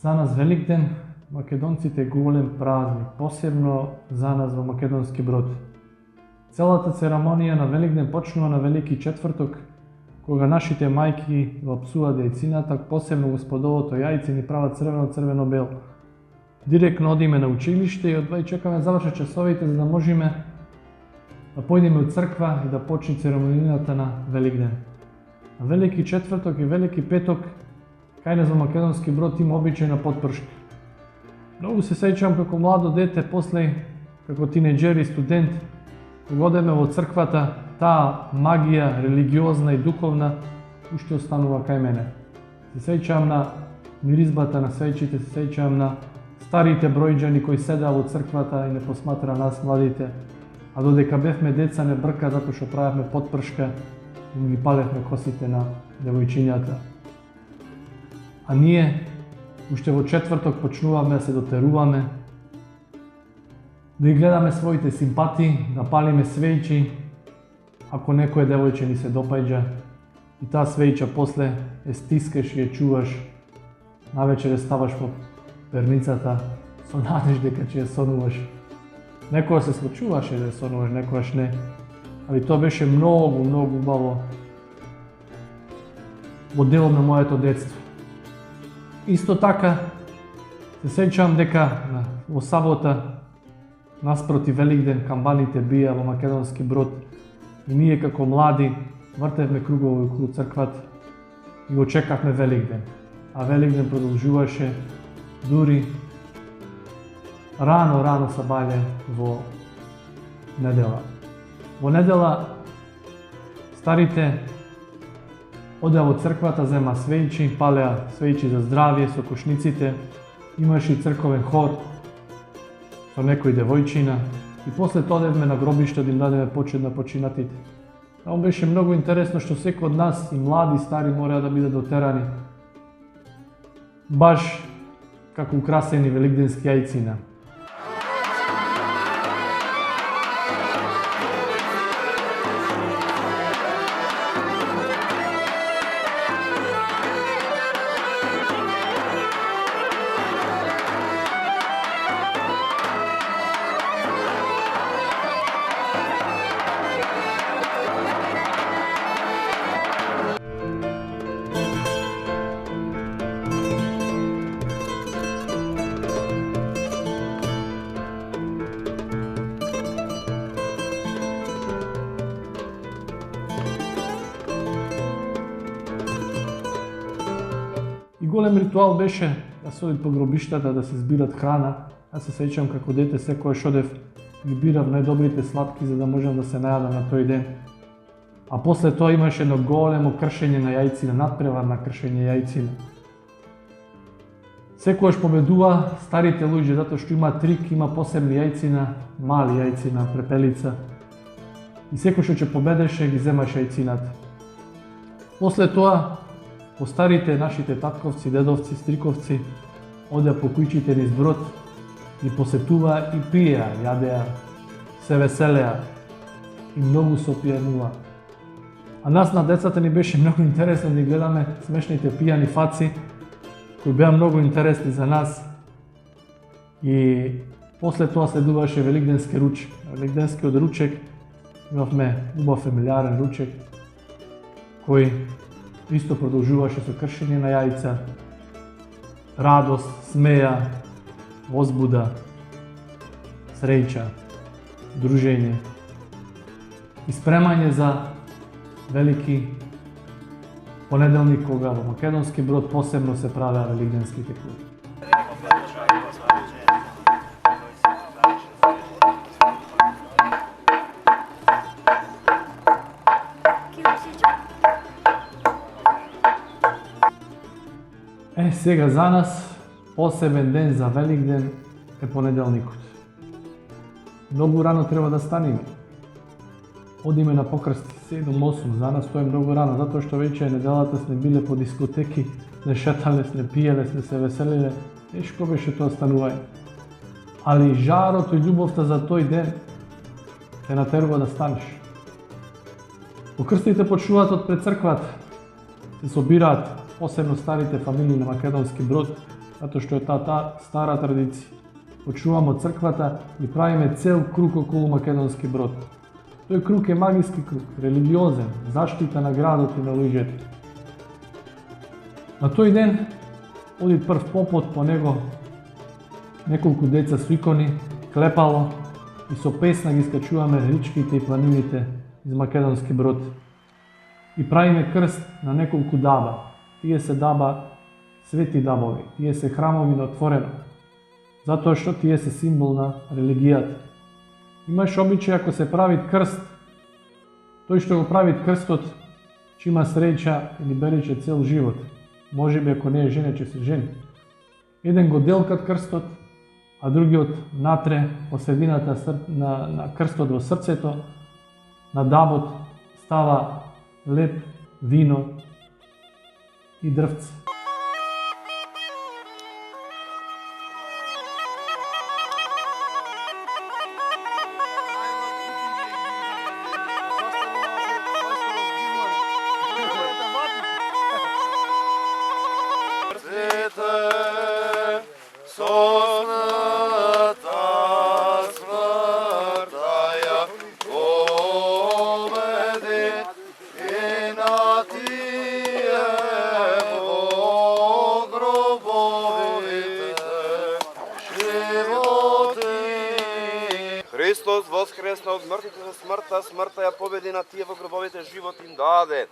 За нас Великден, македонците, голем празник, посебно за нас во Македонски Брод. Целата церемонија на Великден почнува на Велики четврток, кога нашите мајки го псуваат јајцината, посебно господовото јајце ни прават црвено-црвено-бел. Директно одиме на училиште и одвај чекаме да завршат часовите за да можеме да појдеме у црква и да почне церемонијата на Великден. На Велики четврток и Велики петок кај нас во Македонски Брод има обичај на потпршки. Многу се сеќавам како младо дете, после како тинеџер и студент, кога одеме во црквата, таа магија религиозна и духовна уште останува кај мене. Се сеќавам на миризбата на свеќите, се сеќавам на старите бројџани кои седеа во црквата и не посматра нас младите, а додека бевме деца не брка затоа што правевме потпршка и ги палевме косите на девојчињата. А ние уште во четврток почнуваме да се дотеруваме, да ги гледаме своите симпатии, да палиме свеќи, ако некоја девојче ни се допаѓа, и таа свеќа после е стискаш и ја чуваш, навечер ставаш во перницата со надеж дека ќе ја сонуваш. Некоја се случуваше да ја сонуваш, некојаш не, али тоа беше многу убаво во делот на моето детство. Исто така, се сеќавам дека во сабота, наспроти Великден, камбаните бија во Македонски Брод и ние како млади вртевме кругови околу црквата и го чекавме Великден. А Великден продолжуваше дури рано сабајле во недела. Во недела старите одеа во црквата, зема свеќи, палеа свеќи за здравје со кошниците, имаше и црковен хор со некој девојчина и после тоа одевме на гробиште да им дадеме почит на починатите. Тоа беше многу интересно што секој од нас, и млади и стари, мора да биде дотерани баш како украсени великденски јајцина. Голем ритуал беше да се оди по гробиштата да се збират храна. Јас се сеќавам како дете секојаш одев ги бирав најдобрите сладки за да можам да се најадам на тој ден. А после тоа имаше едно големо кршење на јајцина, надпревар на кршење јајцина. Секојаш победува старите луѓе затоа што има трик, има посебни јајцина, мали јајцина, препелица. И секој што ќе победеше ги земаше јајцината. После тоа по старите нашите татковци, дедовци, стриковци одеа по куќите низ Брод и посетуваа и пиеа, јадеа, се веселеа. и многу се опијанува. А нас на децата ни беше многу интересно да гледаме смешните пијани фаци, кои беа многу интересни за нас. И после тоа следуваше великденски ручек. Великденскиот ручек имавме убав фамилиарен ручек, кој исто продолжуваше со кршење на јајца, радост, смеја, возбуда, среќа, дружење и спремање за велики понеделник, кога во Македонски Брод посебно се правеа великденските кули. Сега за нас посебен ден за Великден е понеделникот. Многу рано треба да станеме. Одиме на покрст 7-8, за нас тоа е многу рано, затоа што веќе неделата сме биле по дискотеки, сме шетале, сме пиеле, сме се веселиле, тешко беше тоа станување. Али жарото и љубовта за тој ден те натерува да станеш. Покрстите почнуваат од пред црквата, се собираат посебно старите фамилии на Македонски Брод, затоа што е таа стара традиција. Почнуваме од црквата и правиме цел круг околу Македонски Брод. Тој круг е магиски круг, религиозен, заштита на градот и на луѓето. На тој ден оди прв попот по него неколку деца со икони, клепало и со песна ги скачуваме ричките и планините из Македонски Брод. И правиме крст на неколку даба. Тие се даба, свети дабови, тие се храмови на отворено, затоа што тие се символ на религијата. Имаш обичај ако се прави крст, тој што го прави крстот, ќе има среќа или берече цел живот. Можеби ако не е жене, ќе се жени. Еден го делкат крстот, а другиот натре по средината на крстот во срцето, на дабот става леп, вино и дрвце. Христос воскресна од мртвите за смртта, смртта ја победи на тие во гробовите, живот им даде.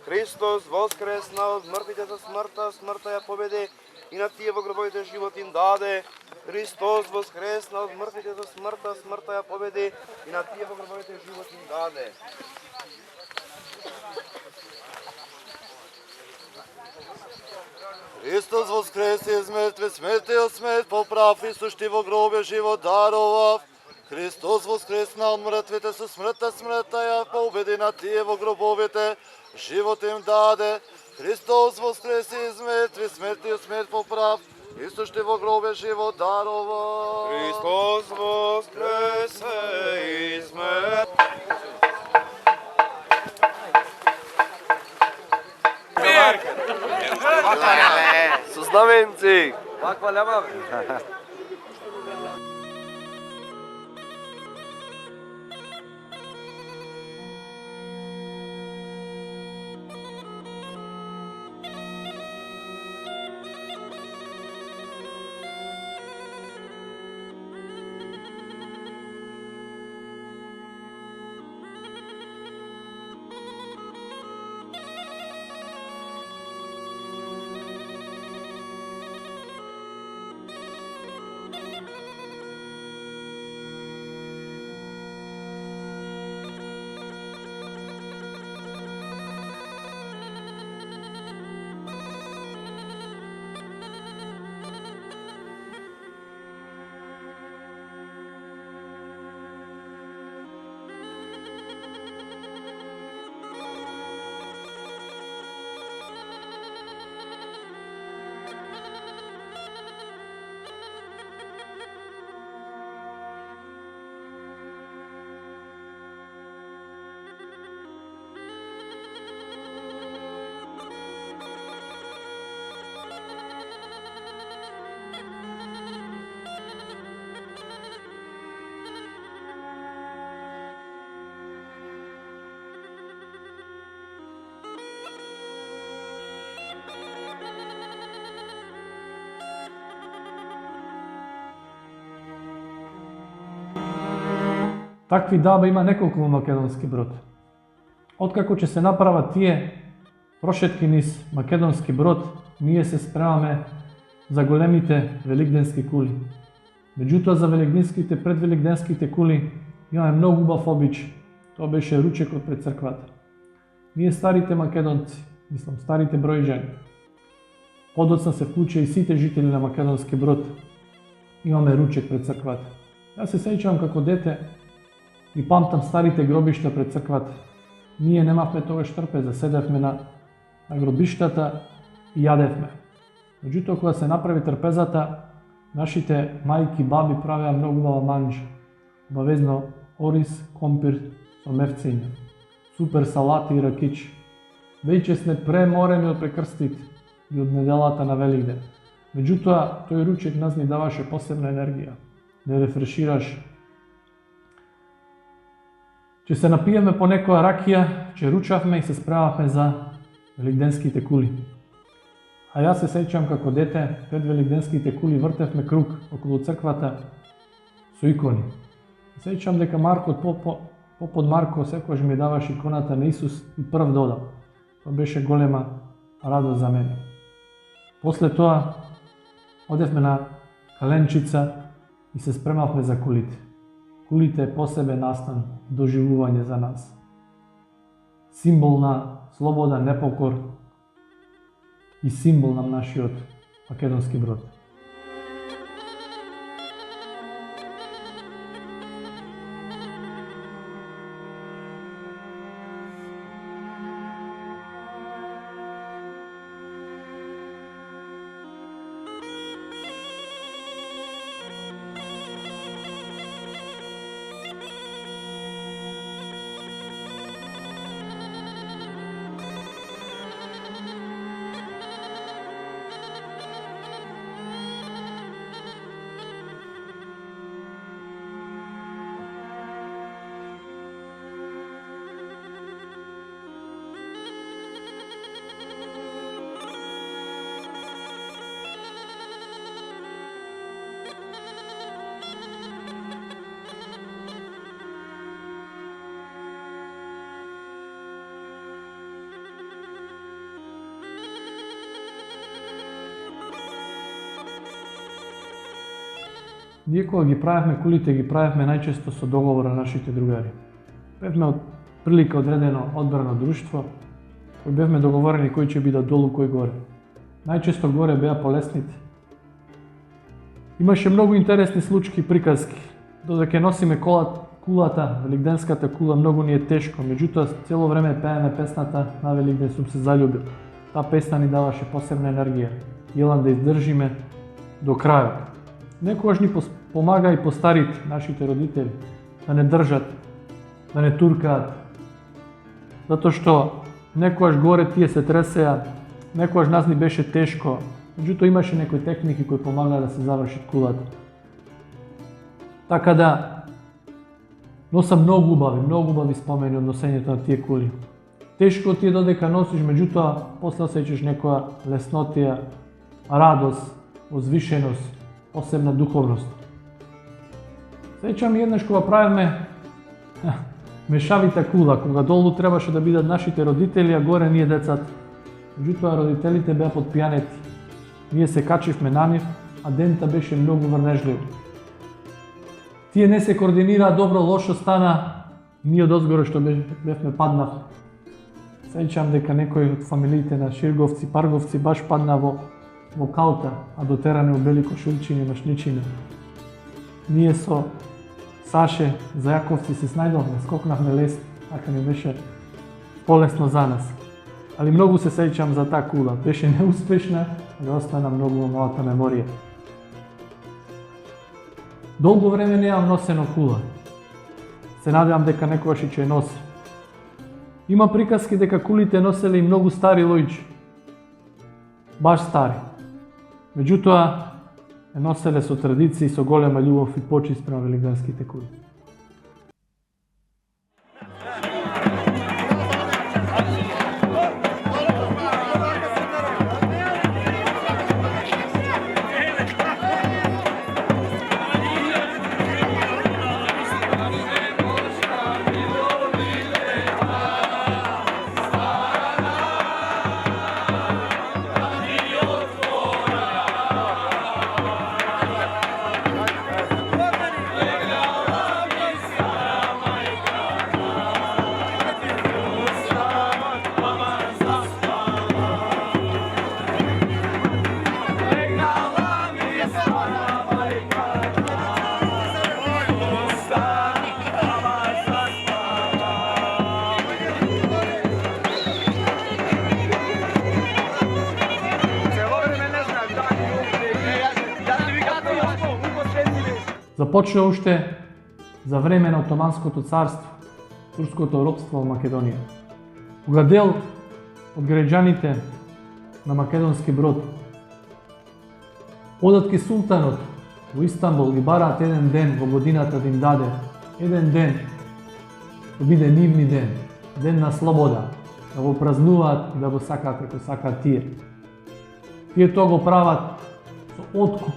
Христос воскресна од мртвите за смртта, смртта ја победи и на тие во гробовите, живот им даде. Христос воскресна од мртвите за смртта, смртта ја победи и на тие во гробовите, живот им даде. Христос воскресе из мертви, смертиот смерт поправ и сушти во гробе, живот даровав. Христос воскресна од мртвите, со смртта, смртта ја победи на тие во гробовите, живот им даде. Христос воскресе из мертви, смертиот смерт поправ и сушти во гробе, живот дарова. Христос воскресе из мертви. Со знаменци. Ваква ляма. Такви даба има неколку во Македонски Брод. Откако ќе се направат тие прошетки низ Македонски Брод, ние се спремаме за големите великденски кули. Меѓутоа за великденските, предвеликденските кули имаме многу убав обич. Тоа беше ручекот пред црквата. Ние старите македонци, старите бројџани, подоцна се вклучи и сите жители на Македонски Брод, имаме ручек пред црквата. Јас се сеќавам како дете и памтам старите гробишта пред црквата. Ние немавме тогаш трпеза, седевме на гробиштата и јадевме. Меѓутоа кога се направи трпезата, нашите мајки, баби правеа многу убава манџа. Обавезно ориз, компир со мевциња, супер салати и ракичи. Веќе сме преморени од прекрстите и од неделата на Великден. Меѓутоа, тој ручек нас ни даваше посебна енергија, да рефрешираш. Че се напиеме по некоја ракија, че ручавме и се спремавме за великденските кули. А јас се сеќам како дете, пред великденските кули вртевме круг околу црквата со икони. Сеќам дека Попот Марко секогаш ми даваше иконата на Исус и прв додам. Тоа беше голема радост за мене. После тоа одевме на Каленчица и се спремавме за кулите. Кулите е посебен настан, доживување за нас. Символ на слобода, непокор и символ на нашиот Македонски Брод. Ние кога ги правевме кулите, ги правевме најчесто со договор на нашите другари. Бевме од прилика одредено одбрано друштво, кој бевме договорени кој ќе биде долу, кој горе. Најчесто горе беа полесните. Имаше многу интересни случаи, приказки. Додека носиме кулата, великденската кула, многу ни е тешко, меѓутоа цело време пееме песната на Великден сум се заљубил. Таа песна ни даваше посебна енергија, јелам да издржиме до крајот. Некогаш ни помага и постарите, нашите родители, да не држат, да не туркаат. Затоа што некогаш горе тие се тресеа, некогаш нас ни беше тешко, меѓутоа имаше некои техники кои помагаа да се заврши кулата. Така да, носам многу убави спомени од носењето на тие кули. Тешко ти е додека носиш, меѓутоа после осеќаш некоја леснотија, радост, возвишеност, посебна духовност. Сеќам еднаш кога правевме мешавита кула, кога долу требаше да бидат нашите родители, а горе ние децата. Меѓутоа родителите беа подпијанети. Ние се качивме на нив, а дента беше многу врнежлив. Тие не се координираа добро, лошо стана и ние одозгоре што бевме паднав. Сеќам дека некој од фамилиите на Ширговци, Парговци баш падна во калта, а дотеране у бели кошулчини, машничини. Ние со Саше Зајаковци се снајдовме, скокнавме лест, така ми беше полесно за нас. Али многу се сеќам за таа кула, беше неуспешна, но остана многу во мојата меморија. Долго време неам носено кула. Се надевам дека некогаш и ќе носи. Има приказки дека кулите носеле и многу стари луѓе. Баш стари. Меѓутоа, носеле со традиција и со голема љубов и почит спрема великденските кули. Започна уште за време на Отоманското царство, турското робство во Македонија. Кога дел од граѓаните на Македонски Брод одат ке султанот во Истанбул и бараат еден ден во годината да им даде, еден ден да биде нивни ден, ден на слобода, да го празнуваат и да го сакаат како сакаат тие. Тие тоа го прават со откуп,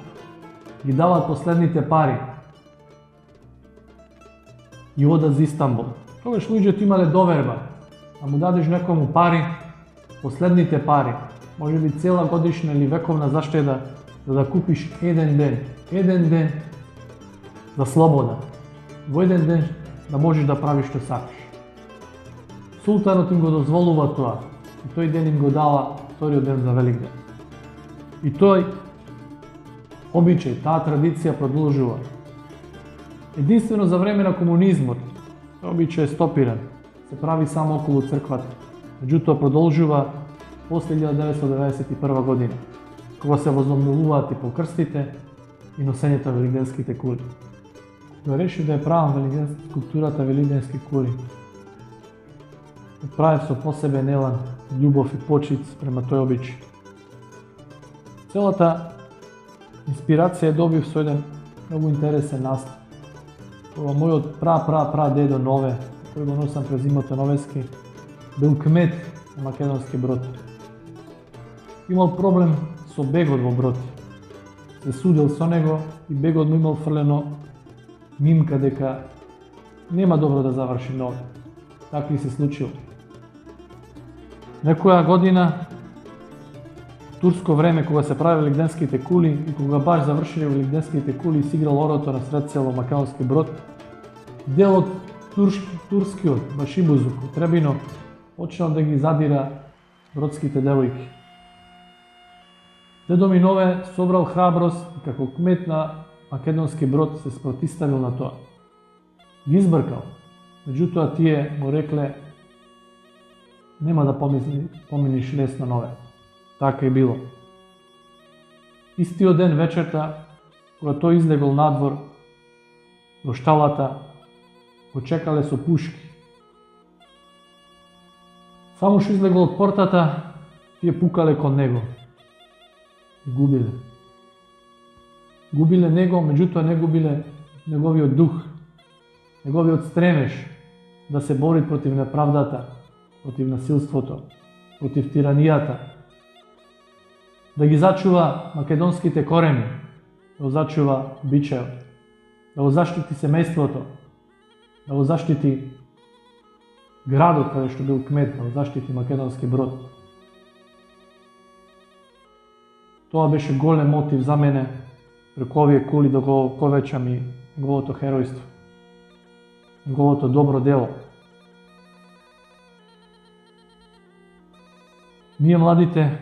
ги дават последните пари и одат за Истанбул. Тогаш луѓето имале доверба, да му дадеш некому пари, последните пари, може би цела годишна или вековна заштеда, за да купиш еден ден за слобода, во еден ден да можеш да правиш што сакаш. Султанот им го дозволува тоа и тој ден им го дава вториот ден за Великден. И тој обичај, таа традиција продолжува. Единствено за време на комунизмот, тој обичај е стопиран, се прави само околу црквата. Меѓутоа продолжува после 1991 година, кога се возобновуваат и покрстите и носењето на великденските кули. Кога решив да ја правам скулптурата великденски кули, правев со посебен елан, љубов и почит према тој обичај. Целата инспирација добив со еден многу интересен настап. Кога мојот прадедо Нове, кој го носам презимото Новески, бил кмет на Македонски Брод. Имал проблем со бегот во Брод. Се судел со него и бегот му имал фрлено мимка дека нема добро да заврши Нове. Така и се случило. Некоја година, турско време, кога се прави великденските кули и кога баш завршиле великденските кули и си играл орото на сред село Македонски Брод, дел од турскиот башибузук од Требино почнал да ги задира бродските девојки. Дедо ми Нове собрал храброст и како кмет на Македонски Брод се спротиставил на тоа. Ги избркал, меѓутоа тие му рекле нема да поминиш лесно Нове. Така и било. Истиот ден вечерта, кога тој излегол надвор, до шталата, го чекале со пушки. Само што излегол од портата, тие пукале кон него. И губиле. Губиле него, меѓутоа не губиле неговиот дух, неговиот стремеж да се бори против неправдата, против насилството, против тиранијата, да ги зачува македонските корени, да го зачува обичајот, да го заштити семејството, да го заштити градот каде што бил кмет, да го заштити Македонски Брод. Тоа беше голем мотив за мене, преку овие кули да го повеќам и неговото херојство, неговото добро дело. Ние младите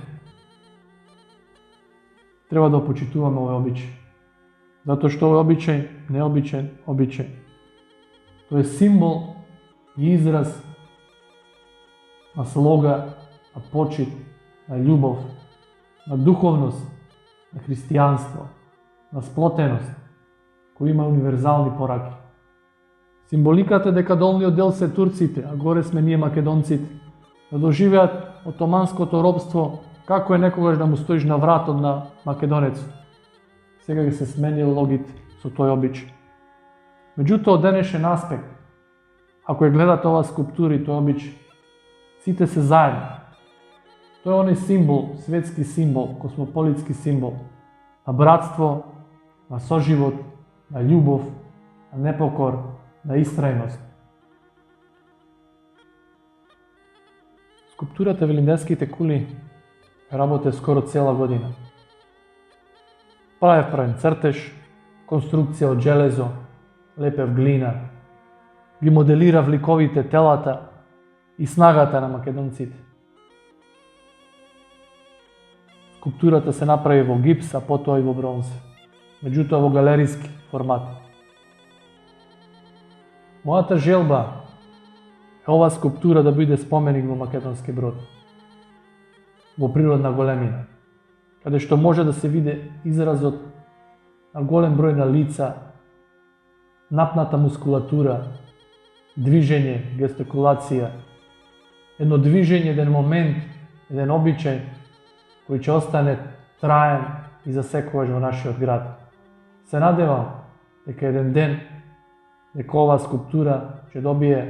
треба да почитуваме овој обичај, затоа што овој обичај необичаен обичај. Тој е символ и израз на слога, на почит, на љубов, на духовност, на христијанство, на сплотеност, кој има универзални пораки. Символиката е дека долниот дел се турците, а горе сме ние македонците, да доживеат отоманското робство, како е некогаш да му стоиш на вратот на македонецот. Сега ги се сменил логите со тој обичај. Меѓутоа, од денешен аспект, ако ја гледате оваа скулптура и тој обичај, сите се заедно. Тој е оној символ, светски символ, космополитски символ на братство, на соживот, на љубов, на непокор, на истрајност. Скулптурата великденските кули работе скоро цела година. Правен цртеж, конструкција од железо, лепев глина, ги моделира вликовите телата и снагата на македонците. Скулптурата се направи во гипс, а потоа и во бронза, меѓутоа во галериски формат. Мојата желба е оваа скулптура да биде споменик во Македонски Брод, во природна големина, каде што може да се види изразот на голем број на лица, напната мускулатура, движење, гестикулација, едно движење, еден момент, еден обичај кој ќе остане траен и за секогаш во нашиот град. Се надевам дека еден ден дека оваа скулптура ќе добие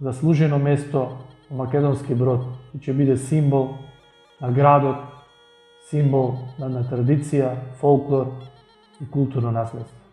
заслужено место во Македонски Брод и ќе биде символ на градот, символ на традиција, фолклор и културно наследство.